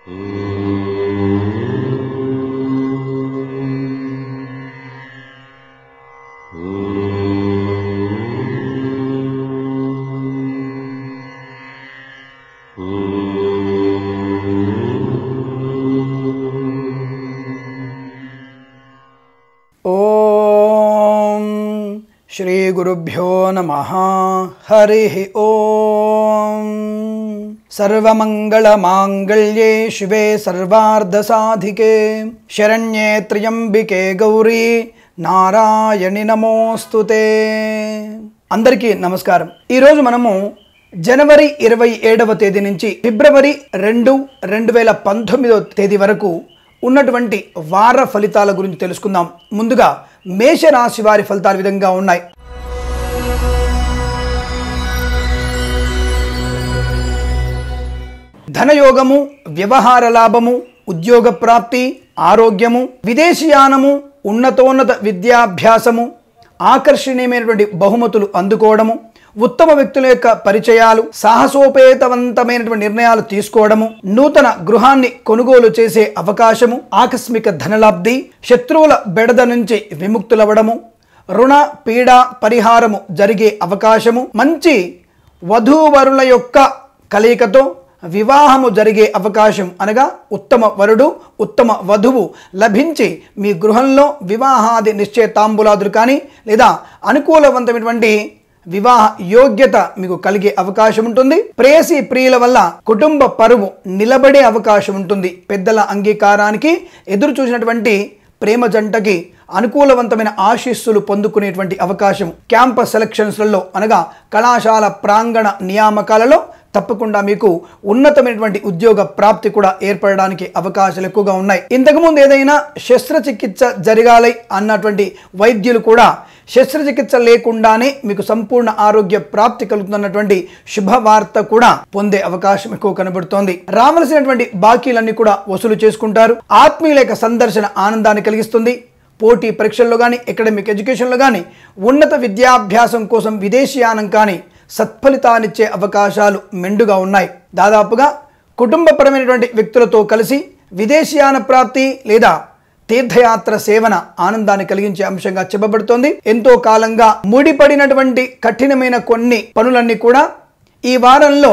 శ్రీ గురుభ్యో నమః. హరి ఓం. సర్వమంగళమాంగళ్యే శివే సర్వార్ధసాధికే శరణ్యే త్ర్యంబికే గౌరీ నారాయణి నమోస్తుతే. అందరికీ నమస్కారం. ఈరోజు మనము జనవరి 27వ తేదీ నుంచి ఫిబ్రవరి 2, 2019వ తేదీ వరకు ఉన్నటువంటి వార ఫలితాల గురించి తెలుసుకుందాం. ముందుగా మేషరాశి వారి ఫలితాలు విధంగా ఉన్నాయి. ధనయోగము, వ్యవహార లాభము, ఉద్యోగ ప్రాప్తి, ఆరోగ్యము, విదేశీయానము, ఉన్నతోన్నత విద్యాభ్యాసము, ఆకర్షణీయమైనటువంటి బహుమతులు అందుకోవడము, ఉత్తమ వ్యక్తుల యొక్క పరిచయాలు, సాహసోపేతవంతమైనటువంటి నిర్ణయాలు తీసుకోవడము, నూతన గృహాన్ని కొనుగోలు చేసే అవకాశము, ఆకస్మిక ధనలబ్ధి, శత్రువుల బెడద నుంచి విముక్తులవ్వడము, రుణ పీడ పరిహారము జరిగే అవకాశము, మంచి వధూవరుల యొక్క కలయికతో వివాహము జరిగే అవకాశం, అనగా ఉత్తమ వరుడు ఉత్తమ వధువు లభించి మీ గృహంలో వివాహాది నిశ్చయతాంబూలాదులు కానీ లేదా అనుకూలవంతమైనటువంటి వివాహ యోగ్యత మీకు కలిగే అవకాశం ఉంటుంది. ప్రేయసి ప్రియుల వల్ల కుటుంబ పరువు నిలబడే అవకాశం ఉంటుంది. పెద్దల అంగీకారానికి ఎదురు చూసినటువంటి ప్రేమ జంటకి అనుకూలవంతమైన ఆశీస్సులు పొందుకునేటువంటి అవకాశం. క్యాంపస్ సెలక్షన్స్లలో అనగా కళాశాల ప్రాంగణ నియామకాలలో తప్పకుండా మీకు ఉన్నతమైనటువంటి ఉద్యోగ ప్రాప్తి కూడా ఏర్పడడానికి అవకాశాలు ఎక్కువగా ఉన్నాయి. ఇంతకుముందు ఏదైనా శస్త్రచికిత్స జరగాలి అన్నటువంటి వైద్యులు కూడా శస్త్రచికిత్స లేకుండానే మీకు సంపూర్ణ ఆరోగ్య ప్రాప్తి కలుగుతున్నటువంటి శుభవార్త కూడా పొందే అవకాశం ఎక్కువ కనబడుతోంది. రావాల్సినటువంటి బాకీలన్నీ కూడా వసూలు చేసుకుంటారు. ఆత్మీయుల యొక్క సందర్శన ఆనందాన్ని కలిగిస్తుంది. పోటీ పరీక్షల్లో కానీ అకాడమిక్ ఎడ్యుకేషన్లో కానీ ఉన్నత విద్యాభ్యాసం కోసం విదేశీయానం కానీ సత్ఫలితాన్నిచ్చే అవకాశాలు మెండుగా ఉన్నాయి. దాదాపుగా కుటుంబపరమైనటువంటి వ్యక్తులతో కలిసి విదేశీయాన ప్రాప్తి లేదా తీర్థయాత్ర సేవన ఆనందాన్ని కలిగించే అంశంగా చెప్పబడుతోంది. ఎంతో కాలంగా ముడిపడినటువంటి కఠినమైన కొన్ని పనులన్నీ కూడా ఈ వారంలో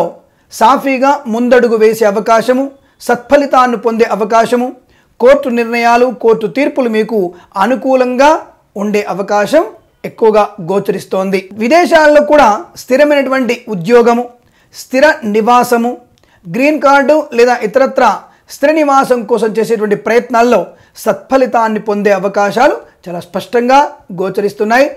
సాఫీగా ముందడుగు వేసే అవకాశము, సత్ఫలితాన్ని పొందే అవకాశము, కోర్టు నిర్ణయాలు కోర్టు తీర్పులు మీకు అనుకూలంగా ఉండే అవకాశం ఎక్కువగా గోచరిస్తోంది. విదేశాల్లో కూడా స్థిరమైనటువంటి ఉద్యోగము, స్థిర నివాసము, గ్రీన్ కార్డు లేదా ఇతరత్ర స్థిర నివాసం కోసం చేసేటువంటి ప్రయత్నాల్లో సత్ఫలితాన్ని పొందే అవకాశాలు చాలా స్పష్టంగా గోచరిస్తున్నాయి.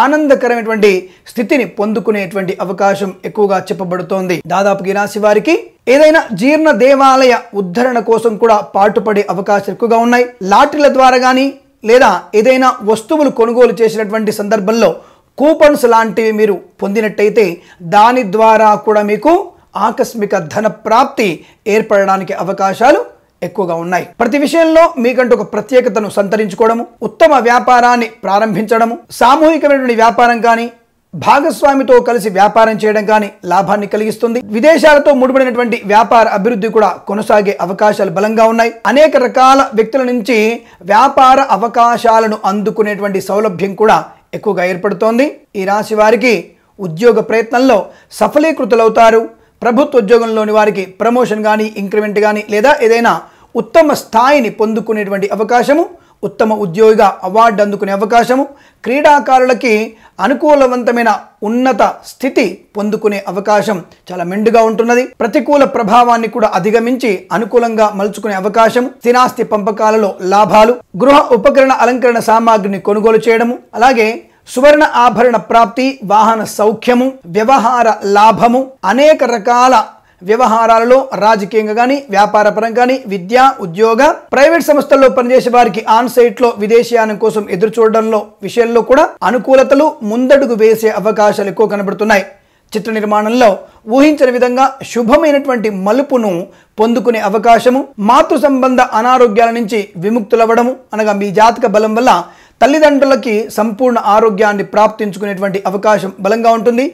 ఆనందకరమైనటువంటి స్థితిని పొందుకునేటువంటి అవకాశం ఎక్కువగా చెప్పబడుతోంది. దాదాపు ఈ రాశి వారికి ఏదైనా జీర్ణ దేవాలయ ఉద్ధరణ కోసం కూడా పాటుపడే అవకాశాలు ఎక్కువగా ఉన్నాయి. లాటరీల ద్వారా కానీ లేదా ఏదైనా వస్తువులు కొనుగోలు చేసినటువంటి సందర్భంలో కూపన్స్ లాంటివి మీరు పొందినట్టయితే దాని ద్వారా కూడా మీకు ఆకస్మిక ధన ప్రాప్తి ఏర్పడడానికి అవకాశాలు ఎక్కువగా ఉన్నాయి. ప్రతి విషయంలో మీకంటూ ఒక ప్రత్యేకతను సంతరించుకోవడము, ఉత్తమ వ్యాపారాన్ని ప్రారంభించడము, సామూహికమైనటువంటి వ్యాపారం కానీ భాగస్వామితో కలిసి వ్యాపారం చేయడం కానీ లాభాన్ని కలిగిస్తుంది. విదేశాలతో ముడిపడినటువంటి వ్యాపార అభివృద్ధి కూడా కొనసాగే అవకాశాలు బలంగా ఉన్నాయి. అనేక రకాల వ్యక్తుల నుంచి వ్యాపార అవకాశాలను అందుకునేటువంటి సౌలభ్యం కూడా ఎక్కువగా ఏర్పడుతోంది. ఈ రాశి వారికి ఉద్యోగ ప్రయత్నంలో సఫలీకృతులవుతారు. ప్రభుత్వ ఉద్యోగంలోని వారికి ప్రమోషన్ కానీ ఇంక్రిమెంట్ కానీ లేదా ఏదైనా ఉత్తమ స్థాయిని పొందుకునేటువంటి అవకాశము, ఉత్తమ ఉద్యోగిగా అవార్డు అందుకునే అవకాశము, క్రీడాకారులకి అనుకూలవంతమైన ఉన్నత స్థితి పొందుకునే అవకాశం చాలా మెండుగా ఉంటున్నది. ప్రతికూల ప్రభావాన్ని కూడా అధిగమించి అనుకూలంగా మలుచుకునే అవకాశం, స్థిరాస్తి పంపకాలలో లాభాలు, గృహ ఉపకరణ అలంకరణ సామాగ్రిని కొనుగోలు చేయడము, అలాగే సువర్ణ ఆభరణ ప్రాప్తి, వాహన సౌఖ్యము, వ్యవహార లాభము, అనేక రకాల వ్యవహారాలలో రాజకీయంగా కానీ వ్యాపారపరంగా కానీ విద్య ఉద్యోగ ప్రైవేట్ సంస్థల్లో పనిచేసే వారికి ఆన్ సైట్లో విదేశీయానం కోసం ఎదురు చూడడంలో విషయంలో కూడా అనుకూలతలు ముందడుగు వేసే అవకాశాలు ఎక్కువ కనబడుతున్నాయి. చిత్ర నిర్మాణంలో ఊహించని విధంగా శుభమైనటువంటి మలుపును పొందుకునే అవకాశము, మాతృ సంబంధ అనారోగ్యాల నుంచి విముక్తులవ్వడము, అనగా మీ జాతక బలం వల్ల తల్లిదండ్రులకి సంపూర్ణ ఆరోగ్యాన్ని ప్రాప్తించుకునేటువంటి అవకాశం బలంగా ఉంటుంది.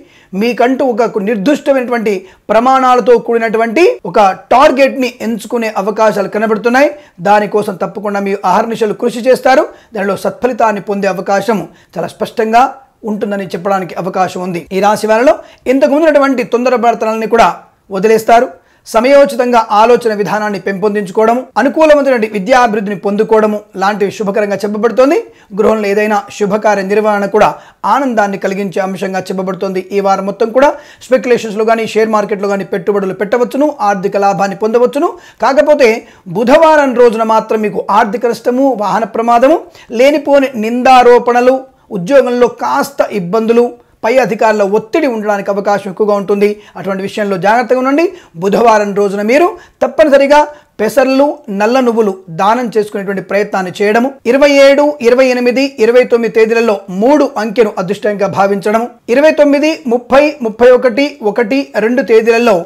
మీకంటూ ఒక నిర్దిష్టమైనటువంటి ప్రమాణాలతో కూడినటువంటి ఒక టార్గెట్ని ఎంచుకునే అవకాశాలు కనబడుతున్నాయి. దానికోసం తప్పకుండా మీరు అహర్నిశలు కృషి చేస్తారు. దానిలో సత్ఫలితాన్ని పొందే అవకాశం చాలా స్పష్టంగా ఉంటుందని చెప్పడానికి అవకాశం ఉంది. ఈ రాశి వారిలో ఇంతకు ముందున్నటువంటి తొందరపడతనాలని కూడా వదిలేస్తారు. సమయోచితంగా ఆలోచన విధానాన్ని పెంపొందించుకోవడము, అనుకూలమైనటువంటి విద్యాభివృద్ధిని పొందుకోవడము లాంటివి శుభకరంగా చెప్పబడుతోంది. గృహంలో ఏదైనా శుభకార్య నిర్వహణ కూడా ఆనందాన్ని కలిగించే అంశంగా చెప్పబడుతోంది. ఈ వారం మొత్తం కూడా స్పెక్యులేషన్స్లో కానీ షేర్ మార్కెట్లో కానీ పెట్టుబడులు పెట్టవచ్చును, ఆర్థిక లాభాన్ని పొందవచ్చును. కాకపోతే బుధవారం రోజున మాత్రం మీకు ఆర్థిక నష్టము, వాహన ప్రమాదము, లేనిపోని నిందారోపణలు, ఉద్యోగంలో కాస్త ఇబ్బందులు, పై అధికారుల ఒత్తిడి ఉండడానికి అవకాశం ఎక్కువగా ఉంటుంది. అటువంటి విషయంలో జాగ్రత్తగా ఉండండి. బుధవారం రోజున మీరు తప్పనిసరిగా పెసర్లు, నల్ల నువ్వులు దానం చేసుకునేటువంటి ప్రయత్నాన్ని చేయడము, 27, 28, 29 తేదీలలో 3 అంకెను అదృష్టంగా భావించడము, 29, 30, 31, 1, 2 తేదీలలో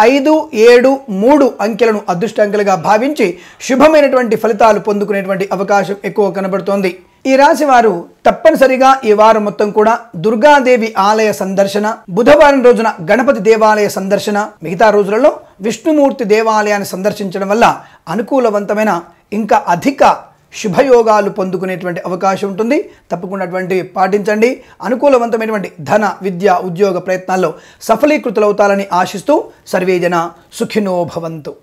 5, 7, 3 అంకెలను అదృష్టాంకెలుగా భావించి శుభమైనటువంటి ఫలితాలు పొందుకునేటువంటి అవకాశం ఎక్కువ కనబడుతోంది. ఈ రాశి వారు తప్పనిసరిగా ఈ వారం మొత్తం కూడా దుర్గాదేవి ఆలయ సందర్శన, బుధవారం రోజున గణపతి దేవాలయ సందర్శన, మిగతా రోజులలో విష్ణుమూర్తి దేవాలయాన్ని సందర్శించడం వల్ల అనుకూలవంతమైన ఇంకా అధిక శుభయోగాలు పొందుకునేటువంటి అవకాశం ఉంటుంది. తప్పకుండా అటువంటివి పాటించండి. అనుకూలవంతమైనటువంటి ధన, విద్య, ఉద్యోగ ప్రయత్నాల్లో సఫలీకృతులవుతారని ఆశిస్తూ సర్వేజన సుఖినో భవంతు.